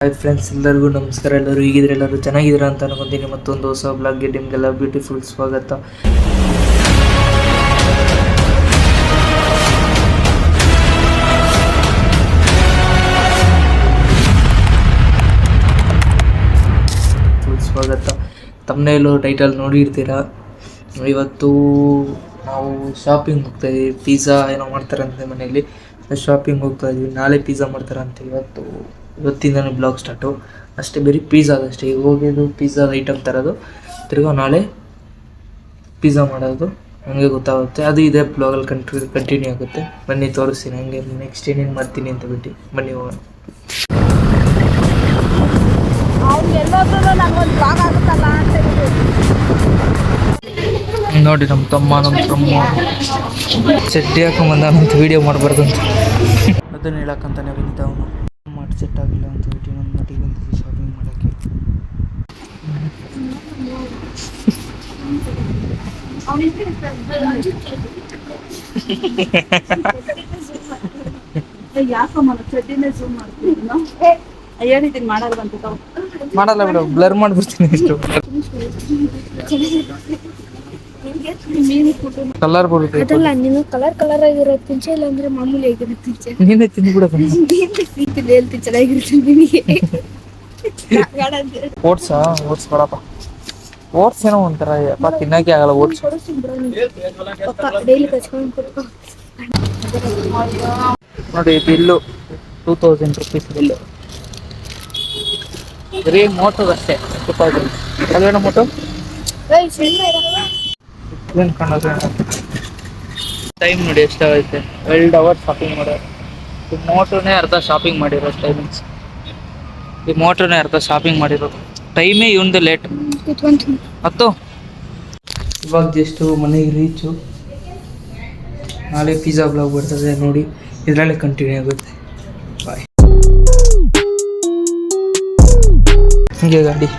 Hi friends, ಎಲ್ಲರಿಗೂ ನಮಸ್ಕಾರ. ಎಲ್ಲರೂ ಹೀಗಿದ್ರೆ ಎಲ್ಲರೂ ಚೆನ್ನಾಗಿದ್ದೀರಾ ಅಂತ ಅನ್ಕೊಂತೀನಿ. ಮತ್ತೊಂದು ಹೊಸ ಬ್ಲಾಗ್ಗೆ ನಿಮಗೆಲ್ಲ ಬ್ಯೂಟಿಫುಲ್ ಸ್ವಾಗತ. ತಮ್ಮನೇಲು ಟೈಟಲ್ ನೋಡಿರ್ತೀರಾ. ಇವತ್ತು ನಾವು ಶಾಪಿಂಗ್ ಹೋಗ್ತಾಯಿದ್ದೀವಿ. ಪಿಜ್ಜಾ ಏನೋ ಮಾಡ್ತಾರಂತೆ ಮನೆಯಲ್ಲಿ, ಶಾಪಿಂಗ್ ಹೋಗ್ತಾಯಿದ್ವಿ. ನಾಳೆ ಪಿಜ್ಜಾ ಮಾಡ್ತಾರಂತೆ. ಇವತ್ತಿಂದನೇ ಬ್ಲಾಗ್ ಸ್ಟಾರ್ಟು. ಅಷ್ಟೇ, ಬರೀ ಪಿಜ್ಜಾದಷ್ಟೇ. ಈಗ ಹೋಗಿದ್ದು ಪಿಜ್ಜಾದ ಐಟಮ್ ತರೋದು, ತಿರ್ಗಾ ನಾಳೆ ಪಿಜ್ಜಾ ಮಾಡೋದು. ನನಗೆ ಗೊತ್ತಾಗುತ್ತೆ. ಅದು ಇದೇ ಬ್ಲಾಗಲ್ಲಿ ಕಂಟಿನ್ಯೂ ಆಗುತ್ತೆ. ಬನ್ನಿ ತೋರಿಸ್ತೀನಿ ಹಂಗೆ ನೆಕ್ಸ್ಟ್ ಏನೇನು ಮಾಡ್ತೀನಿ ಅಂತ ಬಿಟ್ಟು. ಬನ್ನಿ ಹೋಗೋಣ. ನೋಡಿ ನಮ್ಮ ತಮ್ಮ ಚಡ್ಡಿ ಹಾಕೊಂಬಂದಂತ ವೀಡಿಯೋ ಮಾಡಬಾರ್ದು ಅಂತ ಅದನ್ನು ಹೇಳಕ್ಕಂತಾನೆ ಬಂದಿದ್ದ ಅವನು. ಮಾಡಿ ಸೆಟ್ ಆಗಿಲ್ಲ ಅಂತ ಬಿಟ್ಟು ನಮ್ಮ ಮಟ್ಟಿಗೆ ಬಂದಿದ್ದೆ ಶಾಪಿಂಗ್ ಮಾಡೋಕ್ಕೆ. ಮಾಡಲ್ಲ ಬಿಡು, ಬ್ಲರ್ ಮಾಡ್ಬಿಡ್ತೀನಿ. ಇಷ್ಟು ಕಲರ್ ಬರುತ್ತೆ. ಅದಲ್ಲ, ನೀನು ಕಲರ್ ಆಗಿರೋದು ತಿಂಚೆ, ಇಲ್ಲ ಅಂದ್ರೆ ಮಾಮೂಲಿ ಆಗಿರೋದು ತಿಂಚೆ. ನೀನೇ ತಿಂದ್ಬಿಡೋದು. ಚೆನ್ನಾಗಿರುತ್ತೆ ನಿನಗೆ. ಓಟ್ಸ್ ಬೇಡಪ್ಪ. ಓಟ್ಸ್ ಏನೋ ಒಂಥರ ತಿನ್ನಕ್ಕೆ ಆಗಲ್ಲ. ಓಟ್ಸ್ ಡೈಲಿ ಕಚ್ಕೊಂಡು ಕೊಡ್ಕೊ. ನೋಡಿ, ಬಿಲ್ಲು 2000 ರೂಪೀಸ್ ಬಿಲ್ಲು. ಬರೀ ಮೋಟೋದಷ್ಟೇ 2000. ಅಲ್ವೇನೋ ಮೋಟೋ ಏನು ಕಾಣೋದು. ಟೈಮ್ ನೋಡಿ ಎಷ್ಟಾಗೈತೆ. 12 ಅವರ್ಸ್ ಶಾಪಿಂಗ್ ಮಾಡೋದು. ಈ ಮೋಟೋನೇ ಅರ್ಧ ಶಾಪಿಂಗ್ ಮಾಡಿರೋದು. ಟೈಮಿಂಗ್ಸ್ ಈ ಮೋಟೋನೇ ಅರ್ಧ ಶಾಪಿಂಗ್ ಮಾಡಿರೋದು. ಟೈಮೇ ಇವಂದು ಲೇಟ್. ಹತ್ತು ಇವಾಗ ಜಸ್ಟ್ ಮನೆಗೆ ರೀಚು. ನಾಳೆ ಪಿಜ್ಜಾ ಬ್ಲಾಗ್ ಬರ್ತದೆ ನೋಡಿ, ಇದರಲ್ಲೇ ಕಂಟಿನ್ಯೂ ಆಗುತ್ತೆ. ಬಾಯ್. ಹೀಗೆ ಗಾಡಿ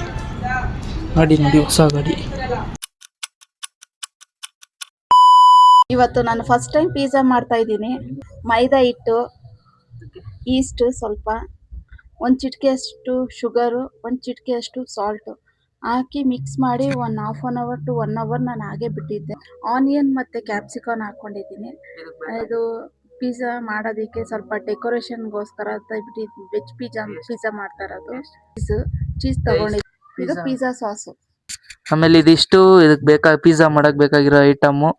ನೋಡಿ, ಹೊಸ ಗಾಡಿ. ಇವತ್ತು ನಾನು ಫಸ್ಟ್ ಟೈಮ್ ಪಿಜ್ಜಾ ಮಾಡ್ತಾ ಇದ್ದೀನಿ. ಮೈದಾ ಹಿಟ್ಟು, ಈಸ್ಟ್ ಸ್ವಲ್ಪ, ಒಂದು ಚಿಟಿಕೆಯಷ್ಟು ಶುಗರು, ಒಂದು ಚಿಟಿಕೆಯಷ್ಟು ಸಾಲ್ಟು ಹಾಕಿ ಮಿಕ್ಸ್ ಮಾಡಿ 1/2 hour to 1 hour ನಾನು ಹಾಗೆ ಬಿಟ್ಟಿದ್ದೆ. ಆನಿಯನ್ ಮತ್ತು ಕ್ಯಾಪ್ಸಿಕನ್ ಹಾಕ್ಕೊಂಡಿದ್ದೀನಿ. ಇದು ಪಿಜ್ಜಾ ಮಾಡೋದಕ್ಕೆ ಸ್ವಲ್ಪ ಡೆಕೋರೇಷನ್ಗೋಸ್ಕರ ಅಂತ ಬಿಟ್ಟು ವೆಜ್ ಪಿಜ್ಜಾ ಮಾಡ್ತಾ ಇರೋದು. ಚೀಸ್ ತಗೊಂಡಿದ್ದೀನಿ. ಇದು ಪಿಜ್ಜಾ ಸಾಸು. ಆಮೇಲೆ ಇದಿಷ್ಟು ಇದಕ್ಕೆ ಪಿಜ್ಜಾ ಮಾಡಕ್ ಬೇಕಾಗಿರೋ ಐಟಮು.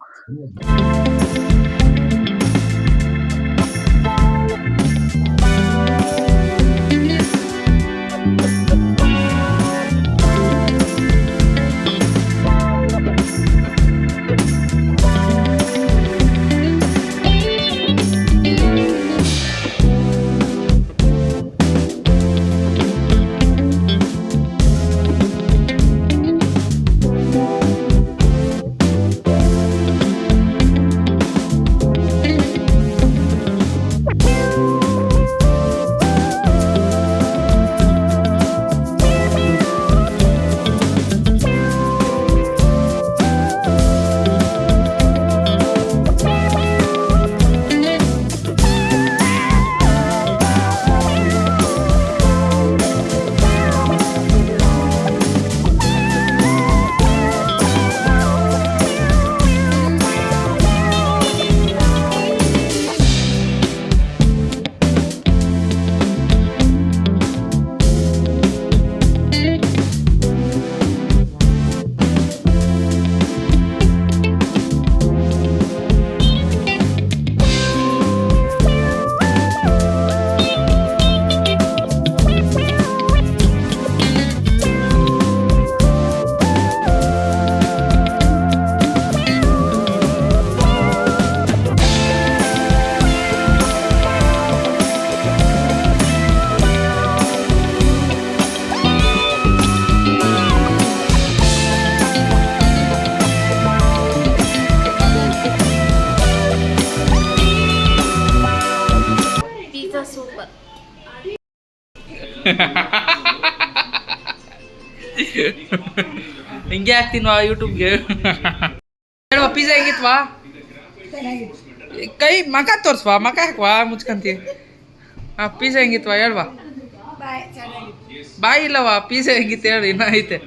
ಹಿಂಗೆ ಹಾಕ್ತೀನ್ವಾ ಯೂಟ್ಯೂಬ್ಗೆ. ಹೇಳುವ ಪಿಜ್ಜಾ ಹೆಂಗಿತ್ವಾ? ಕೈ ಮಕ ತೋರಿಸ್ವಾ, ಮಕ ಹಾಕ್ವಾ ಮುಚ್ಕಂತಿ. ಪಿಜ್ಜಾ ಹೆಂಗಿತ್ವಾ ಹೇಳ್ವಾ? ಬಾಯಿ ಇಲ್ಲವಾ ಪಿಜ್ಜಾ ಹೇಗಿತ್ತು ಹೇಳಿ ಇನ್ನ ಐತೆ.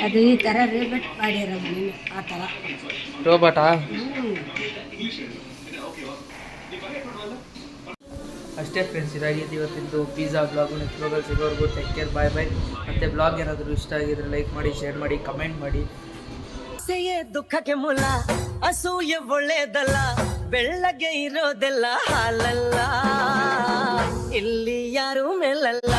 ಅದು ಈ ಥರ ರೇಬಟ್ ಮಾಡಿರೋದು ನೀನು ಆ ಥರ. ರೋಬೋಟಾ? ಅಷ್ಟೇ ಫ್ರೆಂಡ್ಸ್, ಇದಾಗಿದ್ದು ಇವತ್ತಿದ್ದು ಪಿಜ್ಜಾ ಬ್ಲಾಗು. ನೆಕ್ಸ್ಟ್ ಬ್ಲಾಗಲ್ಲಿ ಸಿಗೋರ್ಗು ಟೇಕ್ ಕೇರ್, ಬಾಯ್ ಬಾಯ್. ಮತ್ತು ಬ್ಲಾಗ್ ಏನಾದರೂ ಇಷ್ಟ ಆಗಿದ್ರೆ ಲೈಕ್ ಮಾಡಿ, ಶೇರ್ ಮಾಡಿ, ಕಮೆಂಟ್ ಮಾಡಿ. ದುಃಖಕ್ಕೆ ಮೂಲ ಅಸೂಯೆ ಒಳ್ಳೇದಲ್ಲ, ಬೆಳ್ಳಗೆ ಇರೋದೆಲ್ಲ ಹಾಲಲ್ಲ, ಇಲ್ಲಿ ಯಾರು ಮೇಲಲ್ಲ.